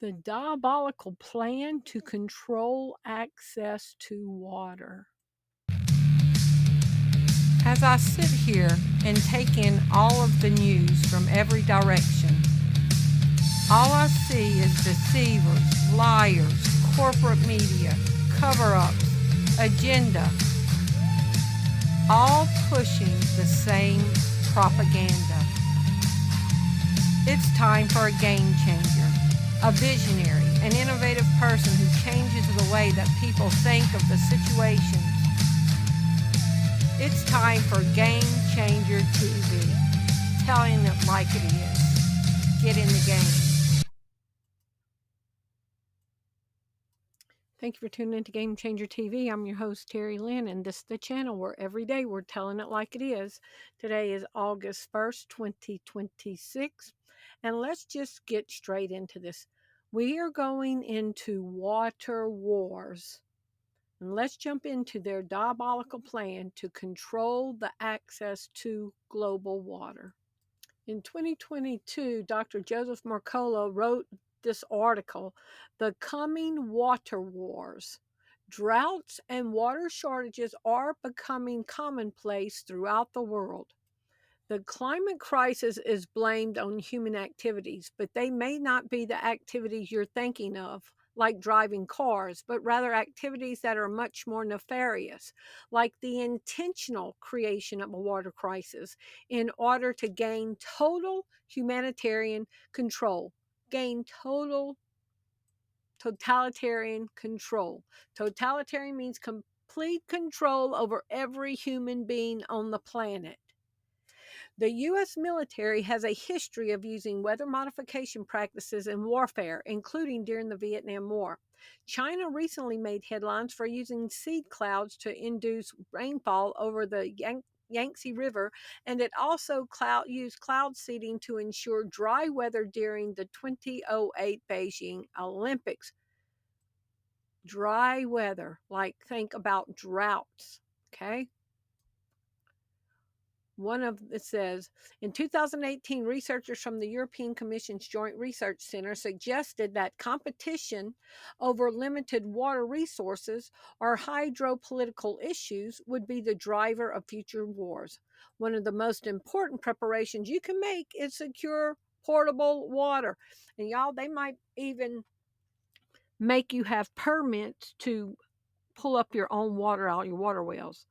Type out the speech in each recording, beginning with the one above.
The diabolical plan to control access to water. As I sit here and take in all of the news from every direction, all I see is deceivers, liars, corporate media, cover-ups, agenda, all pushing the same propaganda. It's time for a game changer, a visionary, an innovative person who changes the way that people think of the situations. It's time for Game Changer TV, telling it like it is. Get in the game. Thank you for tuning in to Game Changer TV. I'm your host, Terri Lynn, and this is the channel where every day we're telling it like it is. Today is August 1st, 2026, and let's just get straight into this. We are going into water wars. And let's jump into their diabolical plan to control the access to global water. In 2022, Dr. Joseph Mercola wrote this article, The Coming Water Wars. Droughts and water shortages are becoming commonplace throughout the world. The climate crisis is blamed on human activities, but they may not be the activities you're thinking of, like driving cars, but rather activities that are much more nefarious, like the intentional creation of a water crisis in order to gain total humanitarian control. Gain totalitarian control. Totalitarian means complete control over every human being on the planet. The U.S. military has a history of using weather modification practices in warfare, including during the Vietnam War. China recently made headlines for using seed clouds to induce rainfall over the Yangtze River, and it also used cloud seeding to ensure dry weather during the 2008 Beijing Olympics. Dry weather, like think about droughts, okay? It says, in 2018, researchers from the European Commission's Joint Research Center suggested that competition over limited water resources or hydropolitical issues would be the driver of future wars. One of the most important preparations you can make is secure portable water. And y'all, they might even make you have permits to pull up your own water out your water wells.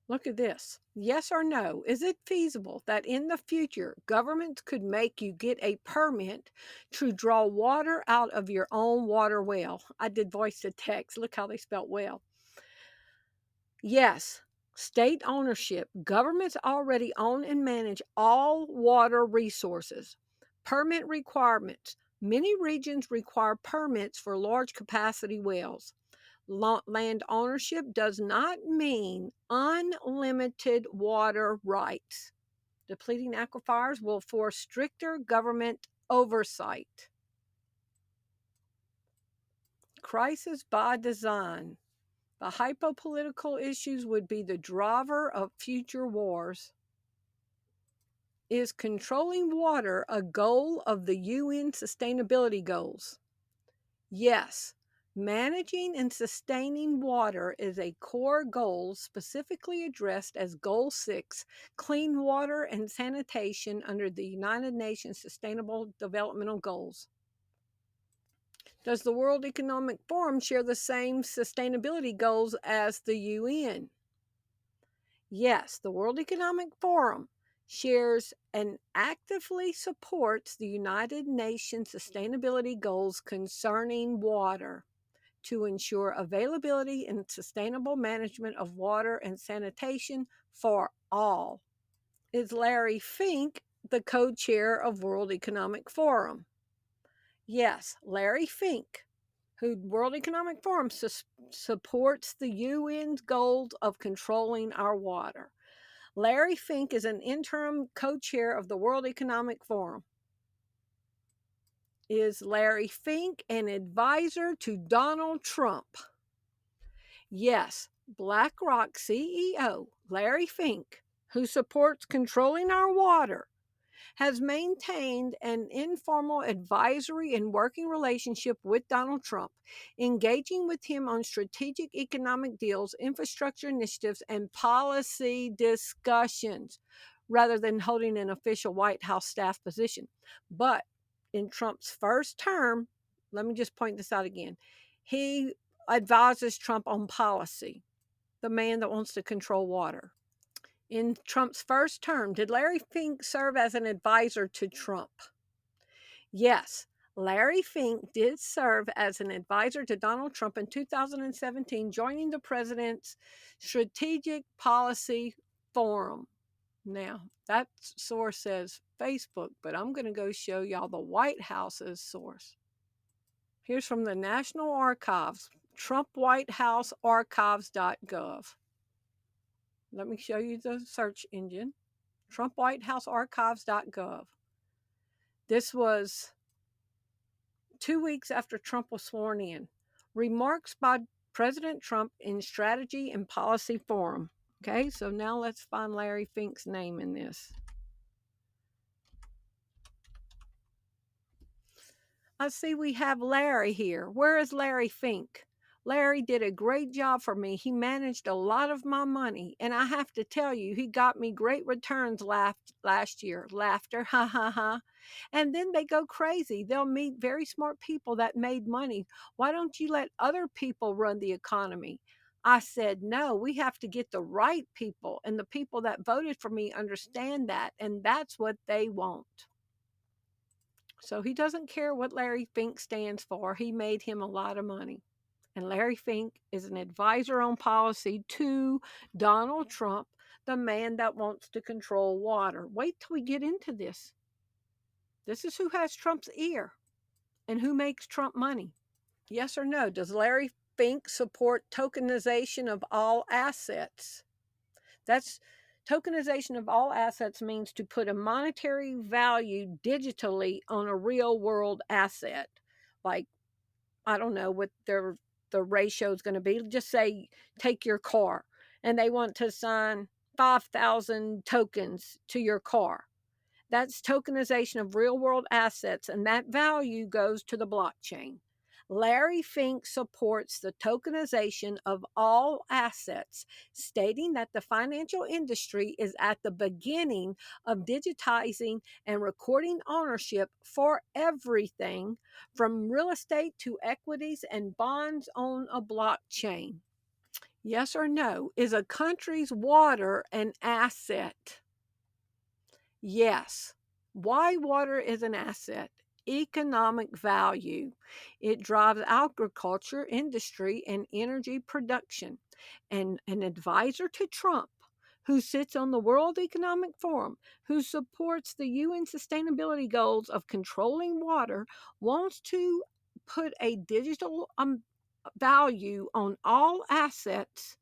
Look at this. Yes or no? Is it feasible that in the future governments could make you get a permit to draw water out of your own water well? I did voice to text. Look how they spelled well. Yes. State ownership. Governments already own and manage all water resources. Permit requirements. Many regions require permits for large capacity wells. Land ownership does not mean unlimited water rights. Depleting aquifers will force stricter government oversight. Crisis by design. The hypopolitical issues would be the driver of future wars. Is controlling water a goal of the UN sustainability goals? Yes. Managing and sustaining water is a core goal specifically addressed as Goal 6, Clean Water and Sanitation under the United Nations Sustainable Development Goals. Does the World Economic Forum share the same sustainability goals as the UN? Yes, the World Economic Forum shares and actively supports the United Nations sustainability goals concerning water, to ensure availability and sustainable management of water and sanitation for all. Is Larry Fink the co-chair of World Economic Forum? Yes, Larry Fink, who World Economic Forum supports the UN's goals of controlling our water. Larry Fink is an interim co-chair of the World Economic Forum. Is Larry Fink an advisor to Donald Trump? Yes, BlackRock CEO Larry Fink, who supports controlling our water, has maintained an informal advisory and working relationship with Donald Trump, engaging with him on strategic economic deals, infrastructure initiatives, and policy discussions, rather than holding an official White House staff position. But in Trump's first term, let me just point this out again, he advises Trump on policy, the man that wants to control water. In Trump's first term, did Larry Fink serve as an advisor to Trump? Yes, Larry Fink did serve as an advisor to Donald Trump in 2017, joining the president's Strategic Policy Forum. Now, that source says Facebook, but I'm going to go show y'all the White House's source. Here's from the National Archives, TrumpWhiteHouseArchives.gov. Let me show you the search engine, TrumpWhiteHouseArchives.gov. This was 2 weeks after Trump was sworn in. Remarks by President Trump in Strategy and Policy Forum. Okay, so now let's find Larry Fink's name in this. I see we have Larry here. Where is Larry Fink? Larry did a great job for me. He managed a lot of my money. And I have to tell you, he got me great returns last year. Laughter, ha ha ha. And then they go crazy. They'll meet very smart people that made money. Why don't you let other people run the economy? I said, no, we have to get the right people. And the people that voted for me understand that. And that's what they want. So he doesn't care what Larry Fink stands for. He made him a lot of money. And Larry Fink is an advisor on policy to Donald Trump, the man that wants to control water. Wait till we get into this. This is who has Trump's ear and who makes Trump money. Yes or no? Does Larry Fink support tokenization of all assets? That's tokenization of all assets means to put a monetary value digitally on a real world asset. Like, I don't know what the ratio is going to be. Just say, take your car, and they want to assign 5,000 tokens to your car. That's tokenization of real world assets, and that value goes to the blockchain. Larry Fink supports the tokenization of all assets, stating that the financial industry is at the beginning of digitizing and recording ownership for everything from real estate to equities and bonds on a blockchain. Yes or no? Is a country's water an asset? Yes. Why water is an asset? Economic value. It drives agriculture, industry, and energy production. And an advisor to Trump, who sits on the World Economic Forum, who supports the UN sustainability goals of controlling water, wants to put a digital value on all assets,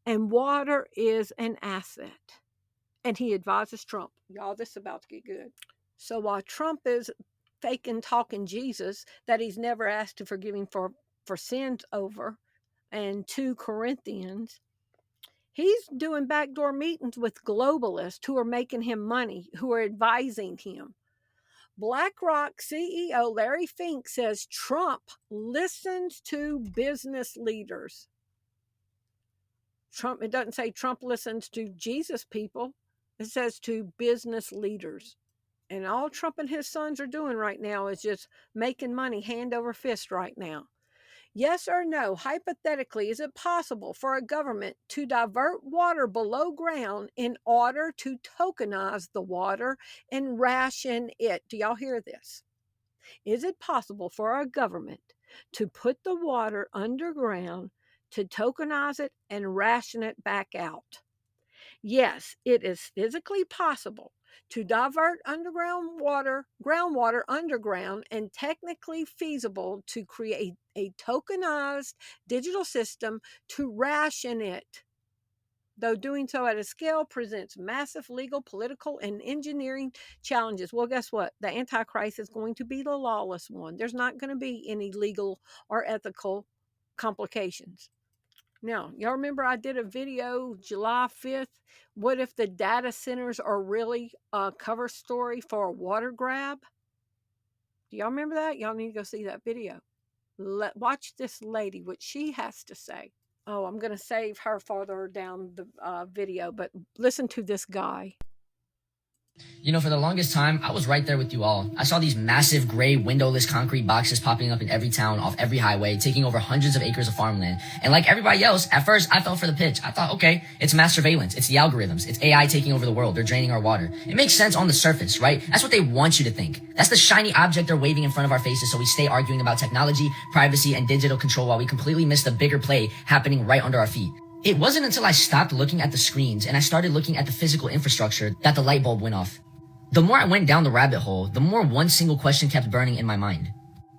and water is an asset. And he advises Trump. Y'all, this is about to get good. So while Trump is faking talking Jesus that he's never asked to forgive him for sins over, and 2 Corinthians, he's doing backdoor meetings with globalists who are making him money, who are advising him. BlackRock CEO Larry Fink says Trump listens to business leaders. Trump, it doesn't say Trump listens to Jesus people. It says to business leaders. And all Trump and his sons are doing right now is just making money hand over fist right now. Yes or no, hypothetically, is it possible for a government to divert water below ground in order to tokenize the water and ration it? Do y'all hear this? Is it possible for a government to put the water underground, to tokenize it, and ration it back out? Yes, it is physically possible to divert groundwater underground, and technically feasible to create a tokenized digital system to ration it. Though doing so at a scale presents massive legal, political, and engineering challenges. Well, guess what? The Antichrist is going to be the lawless one. There's not going to be any legal or ethical complications. Now, y'all remember I did a video July 5th? What if the data centers are really a cover story for a water grab? Do y'all remember that? Y'all need to go see that video. Watch this lady, what she has to say. Oh, I'm going to save her farther down the video, but listen to this guy. You know, for the longest time, I was right there with you all. I saw these massive gray windowless concrete boxes popping up in every town, off every highway, taking over hundreds of acres of farmland. And like everybody else, at first, I fell for the pitch. I thought, okay, it's mass surveillance. It's the algorithms. It's AI taking over the world. They're draining our water. It makes sense on the surface, right? That's what they want you to think. That's the shiny object they're waving in front of our faces, so we stay arguing about technology, privacy, and digital control while we completely miss the bigger play happening right under our feet. It wasn't until I stopped looking at the screens and I started looking at the physical infrastructure that the light bulb went off. The more I went down the rabbit hole, the more one single question kept burning in my mind.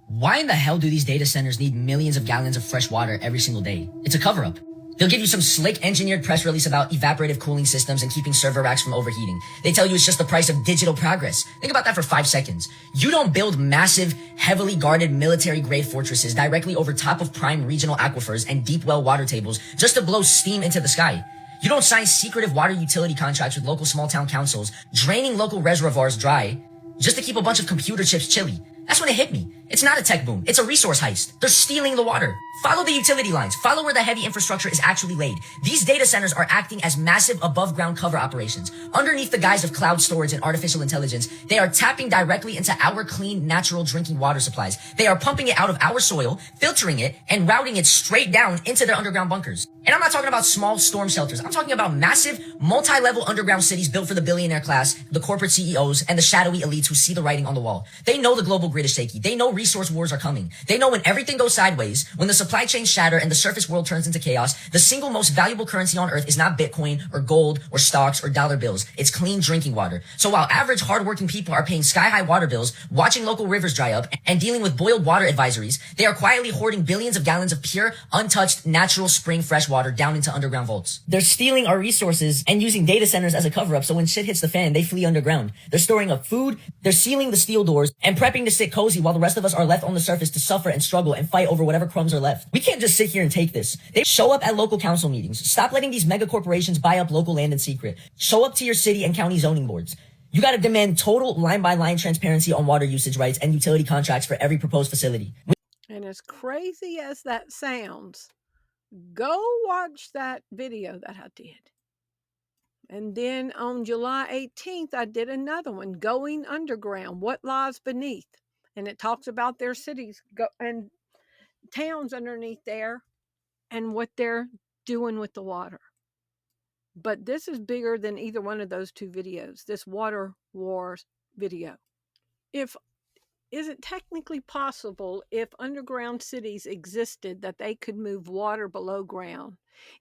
Why in the hell do these data centers need millions of gallons of fresh water every single day? It's a cover-up. They'll give you some slick engineered press release about evaporative cooling systems and keeping server racks from overheating. They tell you it's just the price of digital progress. Think about that for 5 seconds. You don't build massive, heavily guarded military-grade fortresses directly over top of prime regional aquifers and deep well water tables just to blow steam into the sky. You don't sign secretive water utility contracts with local small town councils, draining local reservoirs dry just to keep a bunch of computer chips chilly. That's when it hit me. It's not a tech boom. It's a resource heist. They're stealing the water. Follow the utility lines. Follow where the heavy infrastructure is actually laid. These data centers are acting as massive above ground cover operations. Underneath the guise of cloud storage and artificial intelligence, they are tapping directly into our clean, natural drinking water supplies. They are pumping it out of our soil, filtering it, and routing it straight down into their underground bunkers. And I'm not talking about small storm shelters. I'm talking about massive, multi-level underground cities built for the billionaire class, the corporate CEOs, and the shadowy elites who see the writing on the wall. They know the global grid is shaky. They know resource wars are coming. They know when everything goes sideways, when the supply chains shatter and the surface world turns into chaos, the single most valuable currency on earth is not Bitcoin or gold or stocks or dollar bills. It's clean drinking water. So while average hardworking people are paying sky-high water bills, watching local rivers dry up, and dealing with boiled water advisories, they are quietly hoarding billions of gallons of pure, untouched, natural spring fresh water down into underground vaults. They're stealing our resources and using data centers as a cover-up so when shit hits the fan, they flee underground. They're storing up food, they're sealing the steel doors, and prepping to sit cozy while the rest of us are left on the surface to suffer and struggle and fight over whatever crumbs are left. We can't just sit here and take this. They show up at local council meetings. Stop letting these mega corporations buy up local land in secret. Show up to your city and county zoning boards. You gotta demand total line-by-line transparency on water usage rights and utility contracts for every proposed facility. And as crazy as that sounds, go watch that video that I did. And then on July 18th, I did another one, Going Underground, What Lies Beneath. And it talks about their cities and towns underneath there and what they're doing with the water. But this is bigger than either one of those two videos, this water wars video. Is it technically possible if underground cities existed that they could move water below ground?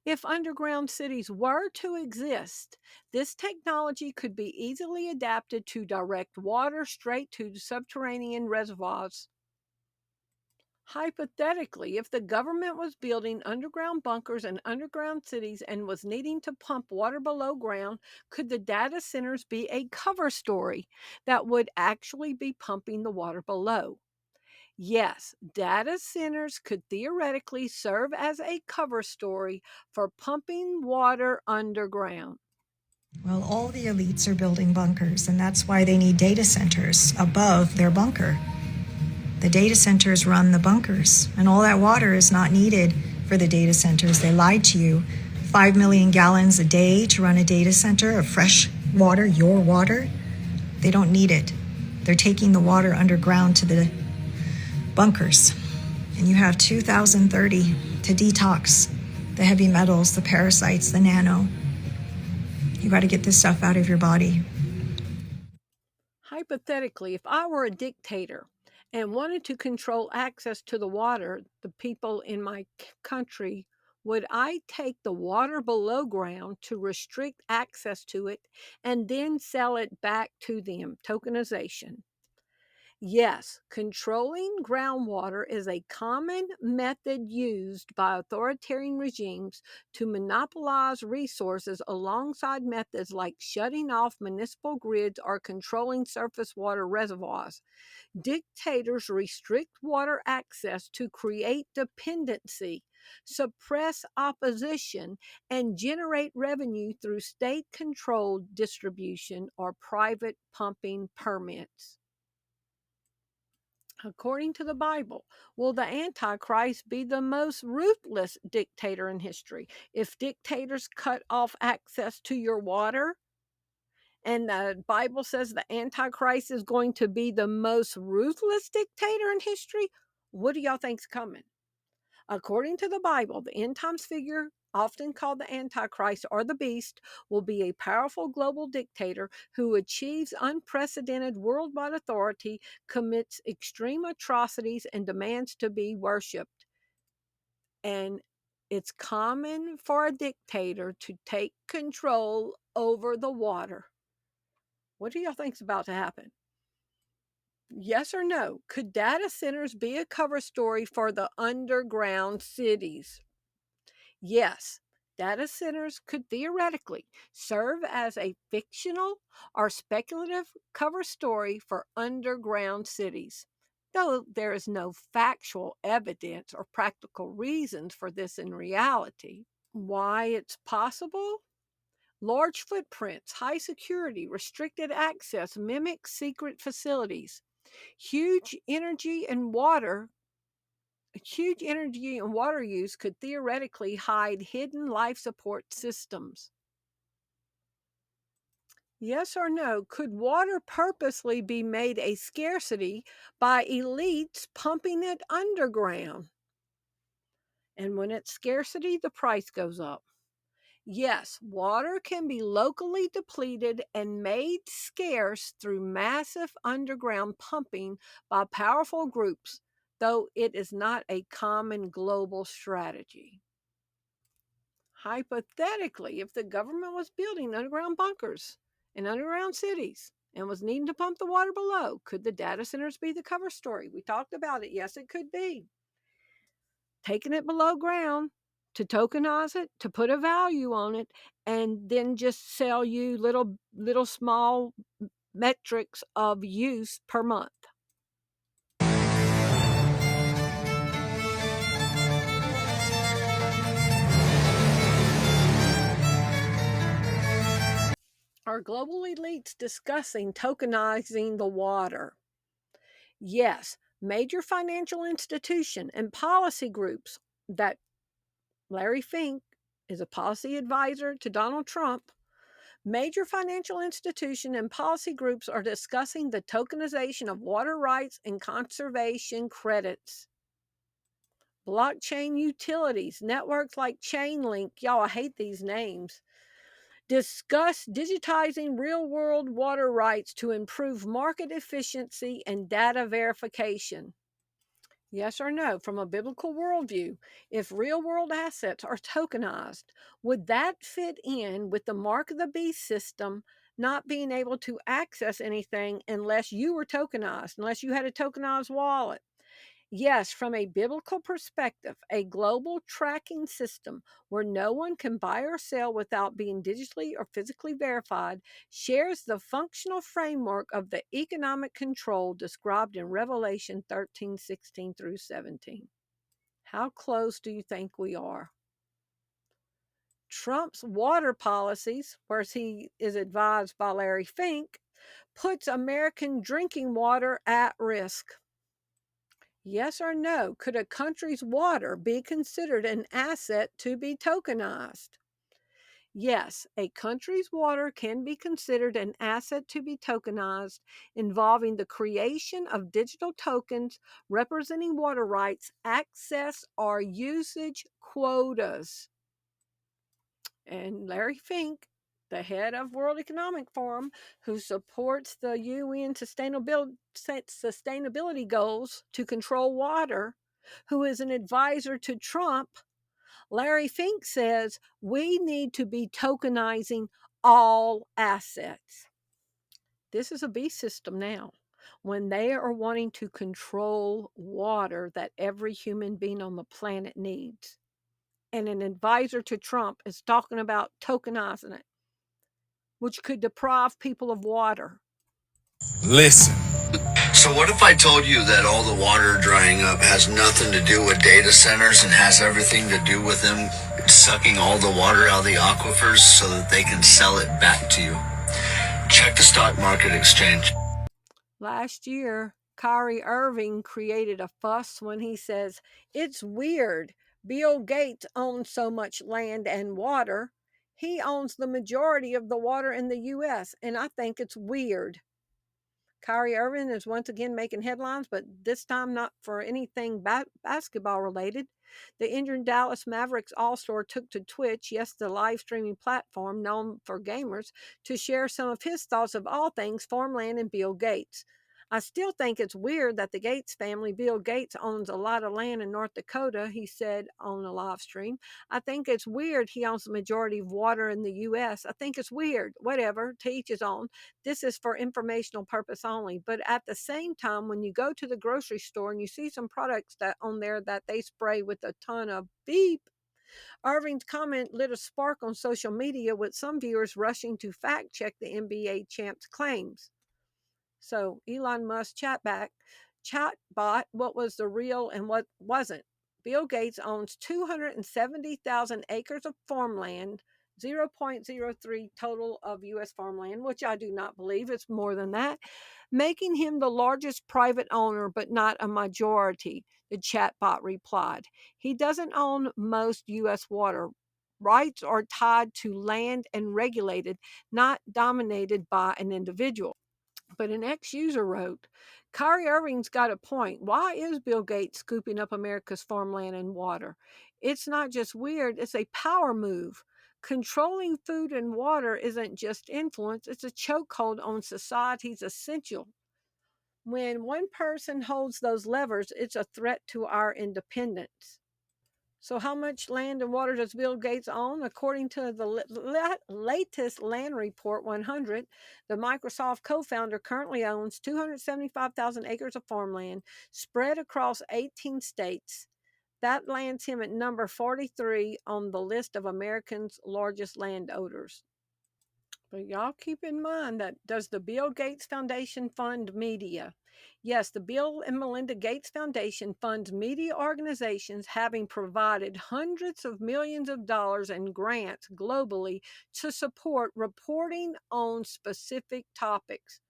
If underground cities were to exist, this technology could be easily adapted to direct water straight to subterranean reservoirs. Hypothetically, if the government was building underground bunkers and underground cities and was needing to pump water below ground, could the data centers be a cover story that would actually be pumping the water below? Yes, data centers could theoretically serve as a cover story for pumping water underground. Well, all the elites are building bunkers, and that's why they need data centers above their bunker. The data centers run the bunkers, and all that water is not needed for the data centers. They lied to you. 5 million gallons a day to run a data center of fresh water, your water. They don't need it. They're taking the water underground to the bunkers. And you have 2030 to detox the heavy metals, the parasites, the nano. You got to get this stuff out of your body. Hypothetically, if I were a dictator and wanted to control access to the water, the people in my country, would I take the water below ground to restrict access to it and then sell it back to them? Tokenization. Yes, controlling groundwater is a common method used by authoritarian regimes to monopolize resources alongside methods like shutting off municipal grids or controlling surface water reservoirs. Dictators restrict water access to create dependency suppress opposition, and generate revenue through state-controlled distribution or private pumping permits. According to the Bible, will the Antichrist be the most ruthless dictator in history? If dictators cut off access to your water, and the Bible says the Antichrist is going to be the most ruthless dictator in history, what do y'all think's coming? According to the Bible, the end times figure, often called the Antichrist or the Beast, will be a powerful global dictator who achieves unprecedented worldwide authority, commits extreme atrocities, and demands to be worshipped. And it's common for a dictator to take control over the water. What do y'all think's about to happen? Yes or no? Could data centers be a cover story for the underground cities? Yes, data centers could theoretically serve as a fictional or speculative cover story for underground cities, though there is no factual evidence or practical reasons for this in reality. Why it's possible? Large footprints, high security, restricted access mimic secret facilities. Huge energy and water use could theoretically hide hidden life support systems. Yes or no, could water purposely be made a scarcity by elites pumping it underground? And when it's scarcity, the price goes up. Yes, water can be locally depleted and made scarce through massive underground pumping by powerful groups, though it is not a common global strategy. Hypothetically, if the government was building underground bunkers in underground cities and was needing to pump the water below, could the data centers be the cover story? We talked about it. Yes, it could be. Taking it below ground to tokenize it, to put a value on it, and then just sell you little small metrics of use per month. Are global elites discussing tokenizing the water? Yes, major financial institution and policy groups that Larry Fink is a policy advisor to Donald Trump. Major financial institution and policy groups are discussing the tokenization of water rights and conservation credits. Blockchain utilities, networks like Chainlink, y'all, I hate these names, discuss digitizing real-world water rights to improve market efficiency and data verification. Yes or no, from a biblical worldview, if real-world assets are tokenized, would that fit in with the mark of the beast system not being able to access anything unless you were tokenized, unless you had a tokenized wallet? Yes, from a biblical perspective, a global tracking system where no one can buy or sell without being digitally or physically verified shares the functional framework of the economic control described in Revelation 13:16 through 17. How close do you think we are? Trump's water policies, where he is advised by Larry Fink, puts American drinking water at risk. Yes or no, could a country's water be considered an asset to be tokenized? Yes, a country's water can be considered an asset to be tokenized, involving the creation of digital tokens representing water rights, access, or usage quotas. And Larry Fink, the head of World Economic Forum, who supports the UN sustainability goals to control water, who is an advisor to Trump, Larry Fink says we need to be tokenizing all assets. This is a beast system now. When they are wanting to control water that every human being on the planet needs. And an advisor to Trump is talking about tokenizing it, which could deprive people of water. Listen, So what if I told you that all the water drying up has nothing to do with data centers and has everything to do with them sucking all the water out of the aquifers so that they can sell it back to you? Check the stock market exchange. Last year, Kyrie Irving created a fuss when he says, "It's weird. Bill Gates owns so much land and water. He owns the majority of the water in the U.S., and I think it's weird." Kyrie Irving is once again making headlines, but this time not for anything basketball related. The injured Dallas Mavericks All-Star took to Twitch, yes, the live streaming platform known for gamers, to share some of his thoughts of all things farmland and Bill Gates. "I still think it's weird that the Gates family, Bill Gates, owns a lot of land in North Dakota," he said on a live stream. "I think it's weird he owns the majority of water in the U.S. I think it's weird. Whatever, to each his own. This is for informational purpose only. But at the same time, when you go to the grocery store and you see some products that on there that they spray with a ton of beep," Irving's comment lit a spark on social media, with some viewers rushing to fact check the NBA champ's claims. So Elon Musk chatbot, what was the real and what wasn't? Bill Gates owns 270,000 acres of farmland, 0.03 total of U.S. farmland, which I do not believe. It's more than that, making him the largest private owner, but not a majority, the chatbot replied. He doesn't own most U.S. water. Rights are tied to land and regulated, not dominated by an individual. But an ex-user wrote, "Kyrie Irving's got a point. Why is Bill Gates scooping up America's farmland and water? It's not just weird, it's a power move. Controlling food and water isn't just influence, it's a chokehold on society's essential. When one person holds those levers, it's a threat to our independence." So how much land and water does Bill Gates own? According to the latest Land Report 100, the Microsoft co-founder currently owns 275,000 acres of farmland spread across 18 states. That lands him at number 43 on the list of Americans' largest landowners. But y'all keep in mind that, does the Bill Gates Foundation fund media? Yes, the Bill and Melinda Gates Foundation funds media organizations, having provided hundreds of millions of dollars in grants globally to support reporting on specific topics.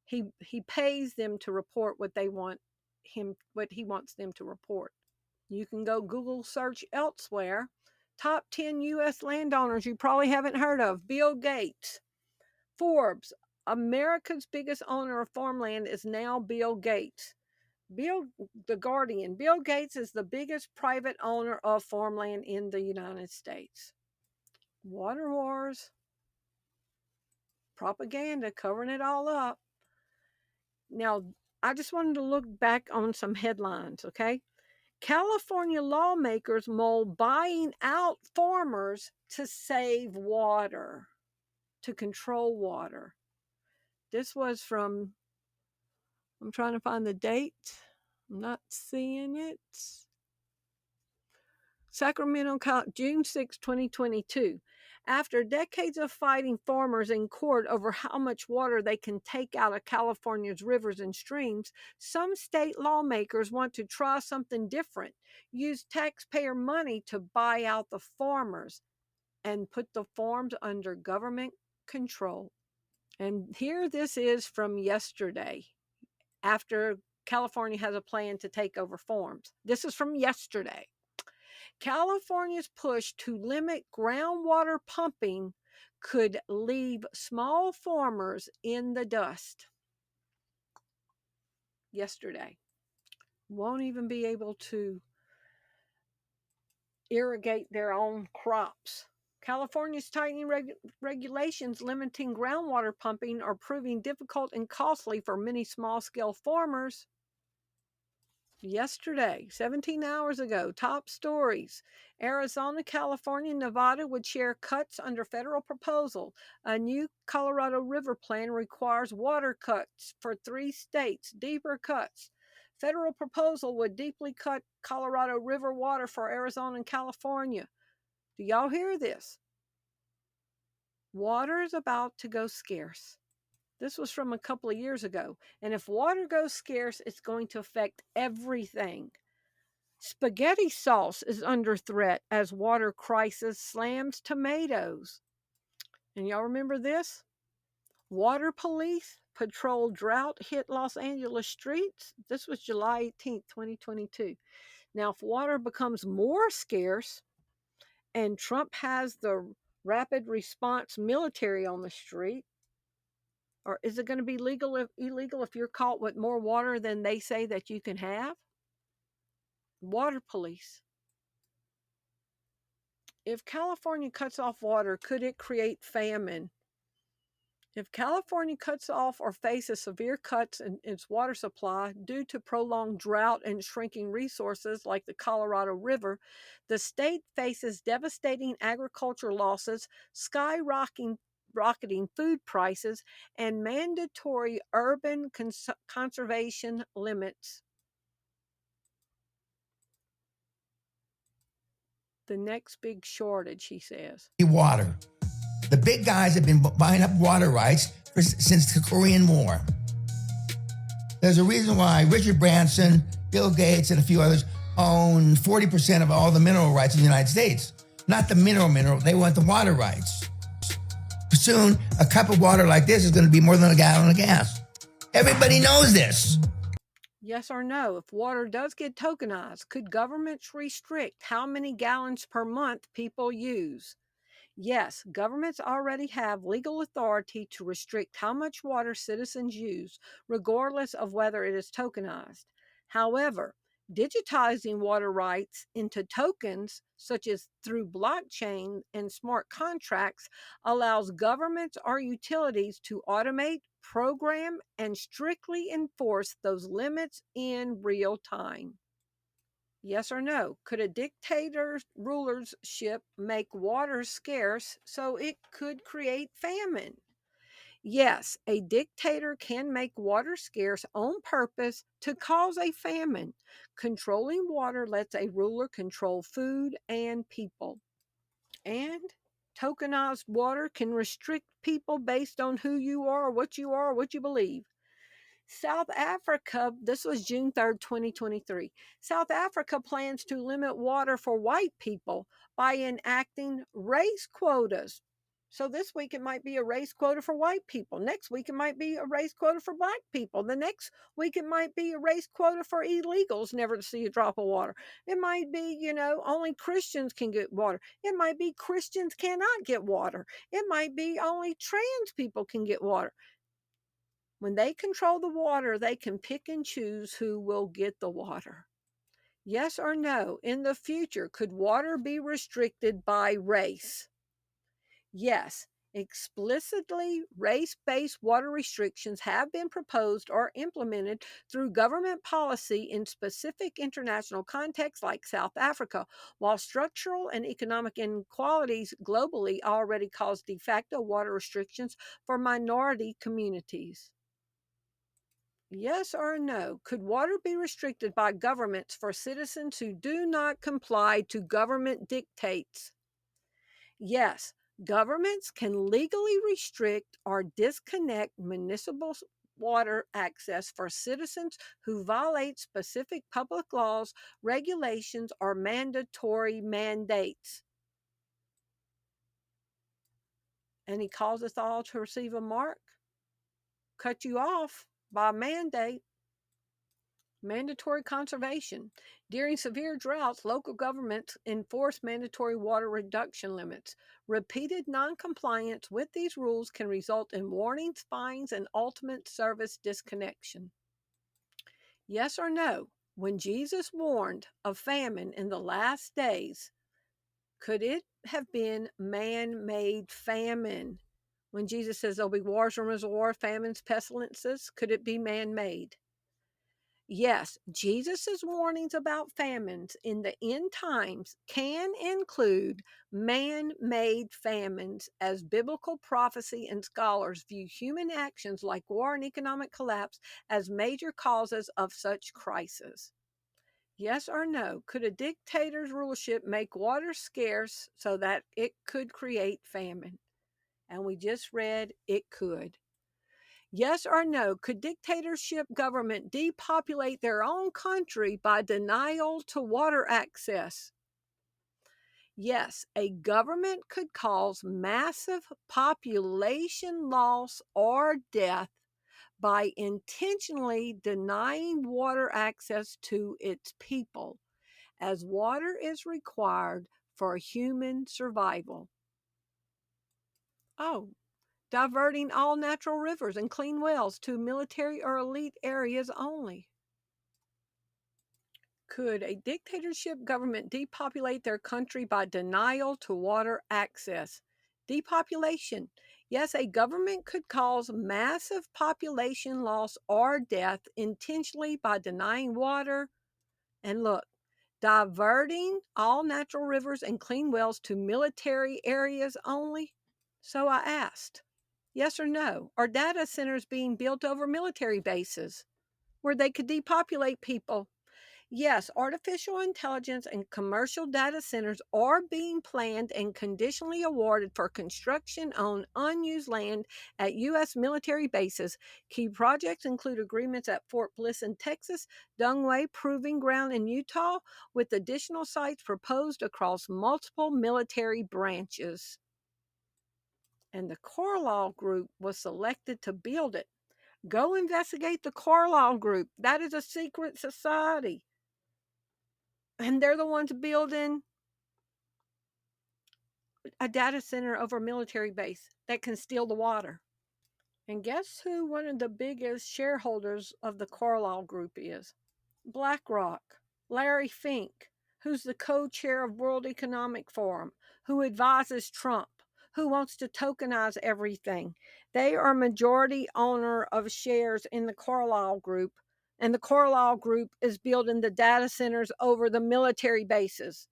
He pays them to report what he wants them to report. You can go Google search elsewhere. Top 10 U.S. landowners you probably haven't heard of. Bill Gates. Forbes, America's biggest owner of farmland is now Bill Gates. The Guardian, Bill Gates is the biggest private owner of farmland in the United States. Water wars, propaganda, covering it all up. Now, I just wanted to look back on some headlines, okay? California lawmakers mull buying out farmers to save water, to control water. This was from, I'm trying to find the date. I'm not seeing it. Sacramento, June 6, 2022. After decades of fighting farmers in court over how much water they can take out of California's rivers and streams, some state lawmakers want to try something different. Use taxpayer money to buy out the farmers and put the farms under government control. And here this is from yesterday, after California has a plan to take over farms. This is from yesterday. California's push to limit groundwater pumping could leave small farmers in the dust. Yesterday. Won't even be able to irrigate their own crops. California's tightening regulations limiting groundwater pumping are proving difficult and costly for many small-scale farmers. Yesterday, 17 hours ago, top stories. Arizona, California, Nevada would share cuts under federal proposal. A new Colorado River plan requires water cuts for 3 states, deeper cuts. Federal proposal would deeply cut Colorado River water for Arizona and California. Do y'all hear this? Water is about to go scarce. This was from a couple of years ago. And if water goes scarce, it's going to affect everything. Spaghetti sauce is under threat as water crisis slams tomatoes. And y'all remember this? Water police patrol drought hit Los Angeles streets. This was July 18th, 2022. Now, if water becomes more scarce and Trump has the rapid response military on the street, or is it going to be illegal if you're caught with more water than they say that you can have? Water police. If California cuts off water, could it create famine? If California cuts off or faces severe cuts in its water supply due to prolonged drought and shrinking resources like the Colorado River, the state faces devastating agriculture losses, skyrocketing food prices, and mandatory urban conservation limits. The next big shortage, he says. Water. The big guys have been buying up water rights since the Korean War. There's a reason why Richard Branson, Bill Gates, and a few others own 40% of all the mineral rights in the United States. Not the mineral, they want the water rights. Soon, a cup of water like this is going to be more than a gallon of gas. Everybody knows this. Yes or no? If water does get tokenized, could governments restrict how many gallons per month people use? Yes, governments already have legal authority to restrict how much water citizens use, regardless of whether it is tokenized. However, digitizing water rights into tokens, such as through blockchain and smart contracts, allows governments or utilities to automate, program, and strictly enforce those limits in real time. Yes or no? Could a dictator's rulership make water scarce so it could create famine? Yes, a dictator can make water scarce on purpose to cause a famine. Controlling water lets a ruler control food and people. And tokenized water can restrict people based on who you are, what you believe. South Africa, this was June 3rd, 2023. South Africa plans to limit water for white people by enacting race quotas. So this week it might be a race quota for white people. Next week it might be a race quota for black people. The next week it might be a race quota for illegals never to see a drop of water. It might be, only Christians can get water. It might be Christians cannot get water. It might be only trans people can get water. When they control the water, they can pick and choose who will get the water. Yes or no? In the future, could water be restricted by race? Yes. Explicitly race-based water restrictions have been proposed or implemented through government policy in specific international contexts like South Africa, while structural and economic inequalities globally already cause de facto water restrictions for minority communities. Yes or no? Could water be restricted by governments for citizens who do not comply to government dictates? Yes, governments can legally restrict or disconnect municipal water access for citizens who violate specific public laws, regulations, or mandatory mandates. And he calls us all to receive a mark, cut you off by mandate. Mandatory conservation. During severe droughts, local governments enforce mandatory water reduction limits. Repeated noncompliance with these rules can result in warnings, fines, and ultimate service disconnection. Yes or no? When Jesus warned of famine in the last days, could it have been man-made famine? When Jesus says there'll be wars, rumors of war, famines, pestilences, could it be man-made? Yes, Jesus' warnings about famines in the end times can include man-made famines, as biblical prophecy and scholars view human actions like war and economic collapse as major causes of such crisis. Yes or no? Could a dictator's rulership make water scarce so that it could create famine? And we just read it could. Yes or no? Could dictatorship government depopulate their own country by denial to water access? Yes, a government could cause massive population loss or death by intentionally denying water access to its people, as water is required for human survival. Oh, diverting all natural rivers and clean wells to military or elite areas only. Could a dictatorship government depopulate their country by denial to water access? Depopulation. Yes, a government could cause massive population loss or death intentionally by denying water. And look, diverting all natural rivers and clean wells to military areas only. So I asked, yes or no, are data centers being built over military bases where they could depopulate people? Yes, artificial intelligence and commercial data centers are being planned and conditionally awarded for construction on unused land at U.S. military bases. Key projects include agreements at Fort Bliss in Texas, Dungway Proving Ground in Utah, with additional sites proposed across multiple military branches. And the Carlyle Group was selected to build it. Go investigate the Carlyle Group. That is a secret society. And they're the ones building a data center over a military base that can steal the water. And guess who one of the biggest shareholders of the Carlyle Group is? BlackRock. Larry Fink, who's the co-chair of World Economic Forum, who advises Trump, who wants to tokenize everything. They are majority owner of shares in the Carlyle Group, and the Carlyle Group is building the data centers over the military bases.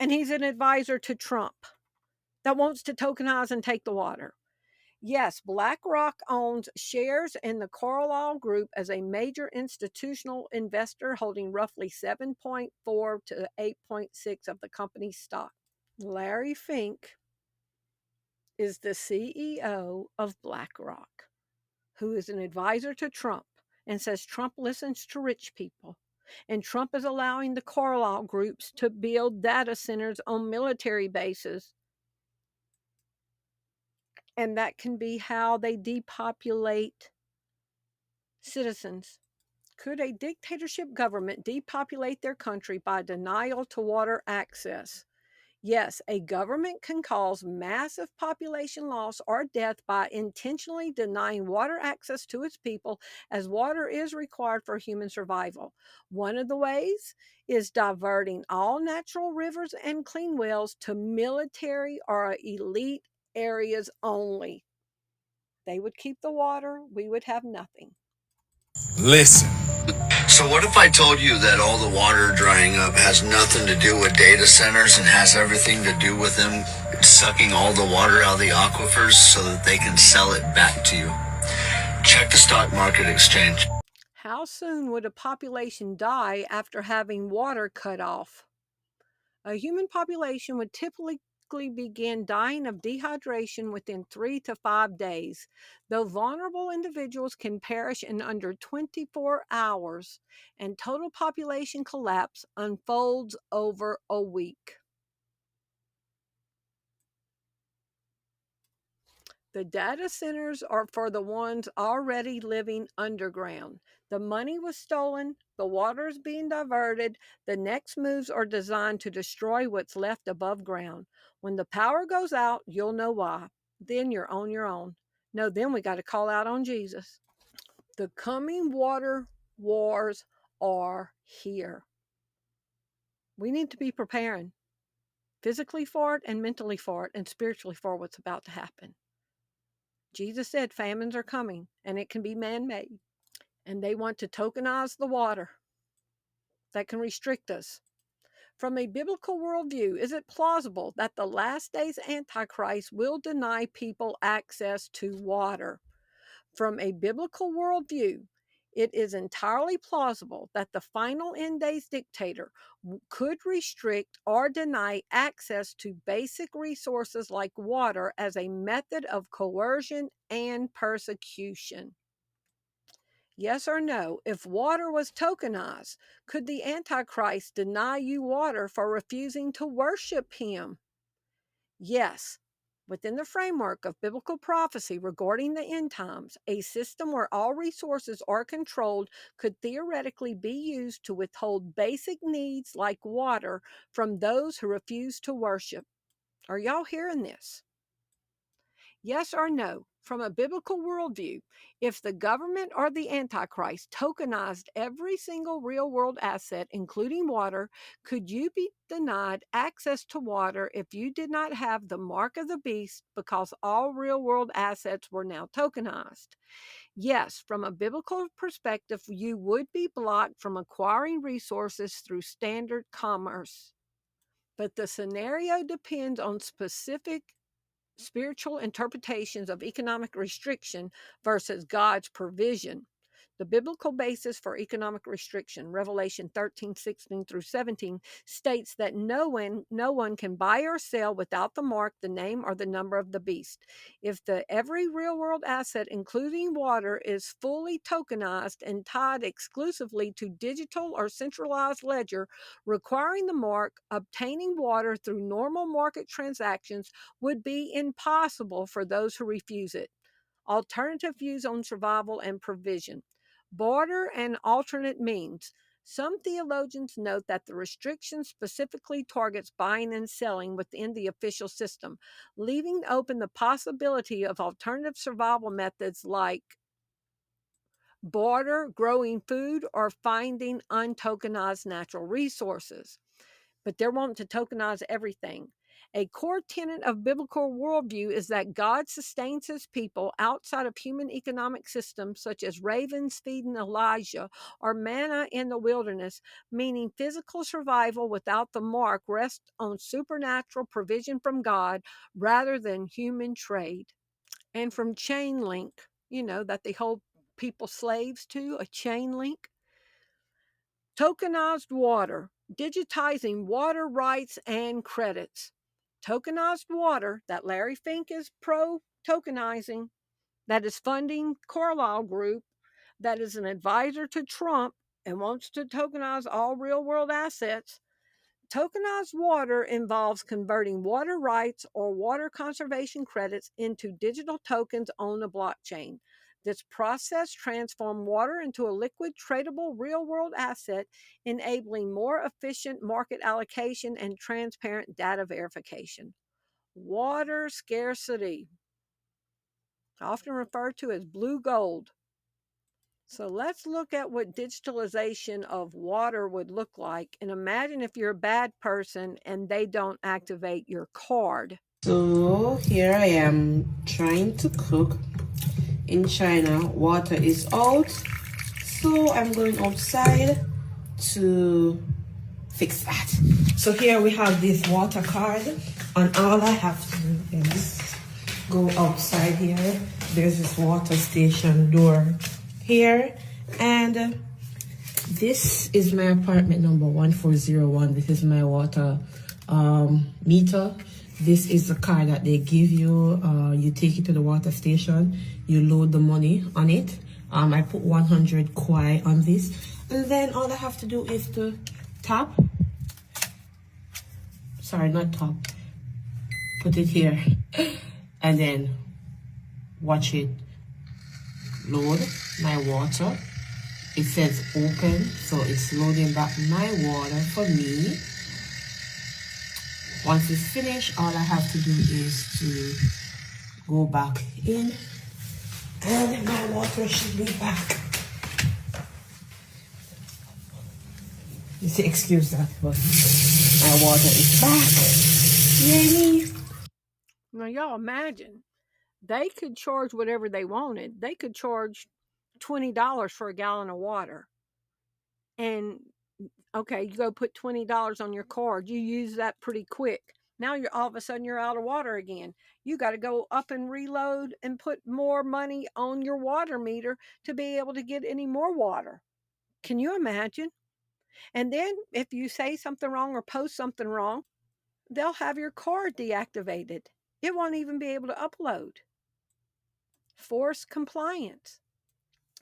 And he's an advisor to Trump that wants to tokenize and take the water. Yes, BlackRock owns shares in the Carlyle Group as a major institutional investor, holding roughly 7.4 to 8.6 of the company's stock. Larry Fink is the CEO of BlackRock, who is an advisor to Trump and says Trump listens to rich people. And Trump is allowing the Carlyle groups to build data centers on military bases. And that can be how they depopulate citizens. Could a dictatorship government depopulate their country by denial to water access? Yes, a government can cause massive population loss or death by intentionally denying water access to its people, as water is required for human survival. One of the ways is diverting all natural rivers and clean wells to military or elite areas only. They would keep the water, we would have nothing. Listen. So what if I told you that all the water drying up has nothing to do with data centers and has everything to do with them sucking all the water out of the aquifers so that they can sell it back to you? Check the stock market exchange. How soon would a population die after having water cut off? A human population would typically begin dying of dehydration within 3 to 5 days, though vulnerable individuals can perish in under 24 hours, and total population collapse unfolds over a week. The data centers are for the ones already living underground. The money was stolen, the water is being diverted, the next moves are designed to destroy what's left above ground. When the power goes out, you'll know why. Then you're on your own. No, then we got to call out on Jesus. The coming water wars are here. We need to be preparing physically for it and mentally for it and spiritually for what's about to happen. Jesus said famines are coming, and it can be man-made. And they want to tokenize the water that can restrict us. From a biblical worldview, is it plausible that the last days Antichrist will deny people access to water? From a biblical worldview, It is entirely plausible that the final end days dictator could restrict or deny access to basic resources like water as a method of coercion and persecution. Yes or no, if water was tokenized, could the Antichrist deny you water for refusing to worship him? Yes. Within the framework of biblical prophecy regarding the end times, a system where all resources are controlled could theoretically be used to withhold basic needs like water from those who refuse to worship. Are y'all hearing this? Yes or no, from a biblical worldview, if the government or the Antichrist tokenized every single real world asset, including water, could you be denied access to water if you did not have the mark of the beast because all real world assets were now tokenized? Yes, from a biblical perspective, you would be blocked from acquiring resources through standard commerce. But the scenario depends on specific spiritual interpretations of economic restriction versus God's provision. The biblical basis for economic restriction, Revelation 13:16 through 17, states that no one can buy or sell without the mark, the name, or the number of the beast. If every real world asset, including water, is fully tokenized and tied exclusively to digital or centralized ledger requiring the mark, obtaining water through normal market transactions would be impossible for those who refuse it. Alternative views on survival and provision. Barter and alternate means. Some theologians note that the restriction specifically targets buying and selling within the official system, leaving open the possibility of alternative survival methods like barter, growing food, or finding untokenized natural resources. But they're wanting to tokenize everything. A core tenet of biblical worldview is that God sustains his people outside of human economic systems, such as ravens feeding Elijah or manna in the wilderness, meaning physical survival without the mark rests on supernatural provision from God rather than human trade. And from chain link, that they hold people slaves to, a chain link. Tokenized water, digitizing water rights and credits. Tokenized water that Larry Fink is pro tokenizing, that is funding Carlyle Group, that is an advisor to Trump and wants to tokenize all real world assets. Tokenized water involves converting water rights or water conservation credits into digital tokens on the blockchain. This process transforms water into a liquid, tradable, real world asset, enabling more efficient market allocation and transparent data verification. Water scarcity, often referred to as blue gold. So let's look at what digitalization of water would look like. And imagine if you're a bad person and they don't activate your card. So here I am trying to cook. In China, water is out. So I'm going outside to fix that. So here we have this water card, and all I have to do is go outside here. There's this water station door here, and this is my apartment number 1401. This is my water meter. This is the card that they give you. You take it to the water station, you load the money on it. I put 100 kwai on this, and then all I have to do is to tap. Sorry, not tap. Put it here, and then watch it load my water. It says open, so it's loading back my water for me. Once it's finished, all I have to do is to go back in, and my water should be back. You say, excuse that, but my water is back. Yay me. Now, y'all imagine, they could charge whatever they wanted. They could charge $20 for a gallon of water. And okay, you go put $20 on your card. You use that pretty quick. Now all of a sudden you're out of water again. You got to go up and reload and put more money on your water meter to be able to get any more water. Can you imagine? And then if you say something wrong or post something wrong, they'll have your card deactivated. It won't even be able to upload. Forced compliance.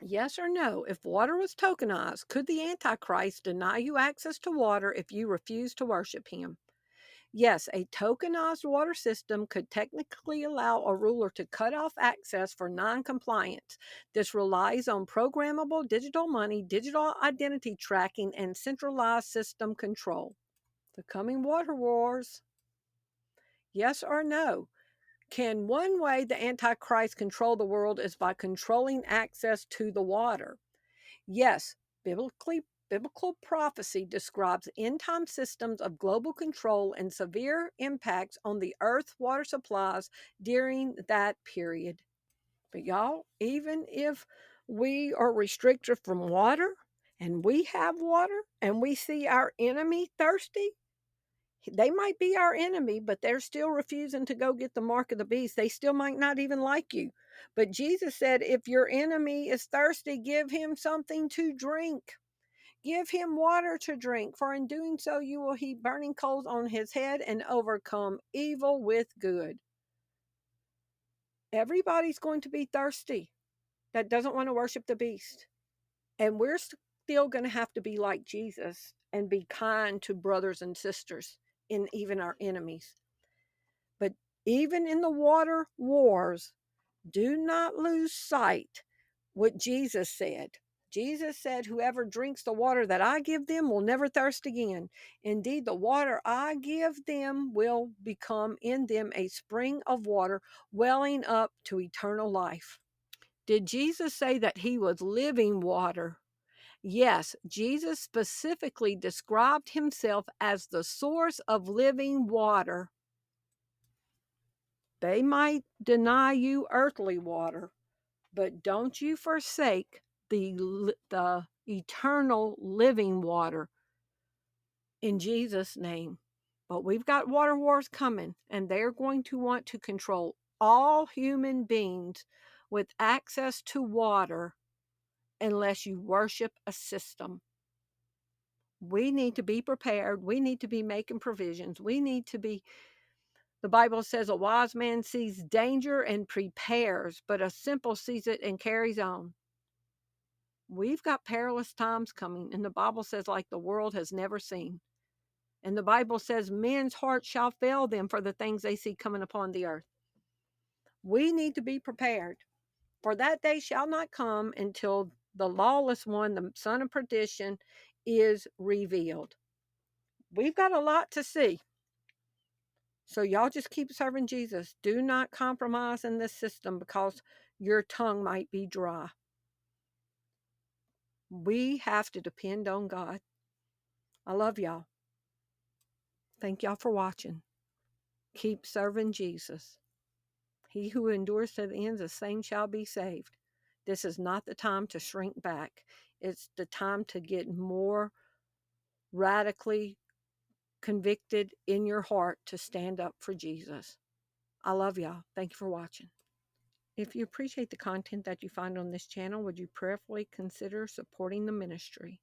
Yes or no, if water was tokenized, could the Antichrist deny you access to water if you refuse to worship him? Yes, a tokenized water system could technically allow a ruler to cut off access for non-compliance. This relies on programmable digital money, digital identity tracking, and centralized system control. The coming water wars. Yes or no? Can one way the Antichrist control the world is by controlling access to the water? Yes, biblical prophecy describes end-time systems of global control and severe impacts on the earth's water supplies during that period. But y'all, even if we are restricted from water and we have water and we see our enemy thirsty, they might be our enemy, but they're still refusing to go get the mark of the beast. They still might not even like you. But Jesus said, if your enemy is thirsty, give him something to drink. Give him water to drink, for in doing so you will heap burning coals on his head and overcome evil with good. Everybody's going to be thirsty that doesn't want to worship the beast. And we're still going to have to be like Jesus and be kind to brothers and sisters and even our enemies. But even in the water wars, do not lose sight what Jesus said. Jesus said, whoever drinks the water that I give them will never thirst again. Indeed, the water I give them will become in them a spring of water welling up to eternal life. Did Jesus say that he was living water? Yes, Jesus specifically described himself as the source of living water. They might deny you earthly water, but don't you forsake the eternal living water in Jesus' name. But we've got water wars coming, and they're going to want to control all human beings with access to water unless you worship a system. We need to be prepared. We need to be making provisions. We need to be, the Bible says, a wise man sees danger and prepares, but a simple sees it and carries on. We've got perilous times coming, and the Bible says, like the world has never seen. And the Bible says, men's hearts shall fail them for the things they see coming upon the earth. We need to be prepared, for that day shall not come until the lawless one, the son of perdition, is revealed. We've got a lot to see. So y'all just keep serving Jesus. Do not compromise in this system because your tongue might be dry. We have to depend on God. I love y'all. Thank y'all for watching. Keep serving Jesus. He who endures to the end, the same shall be saved. This is not the time to shrink back. It's the time to get more radically convicted in your heart to stand up for Jesus. I love y'all. Thank you for watching. If you appreciate the content that you find on this channel, would you prayerfully consider supporting the ministry?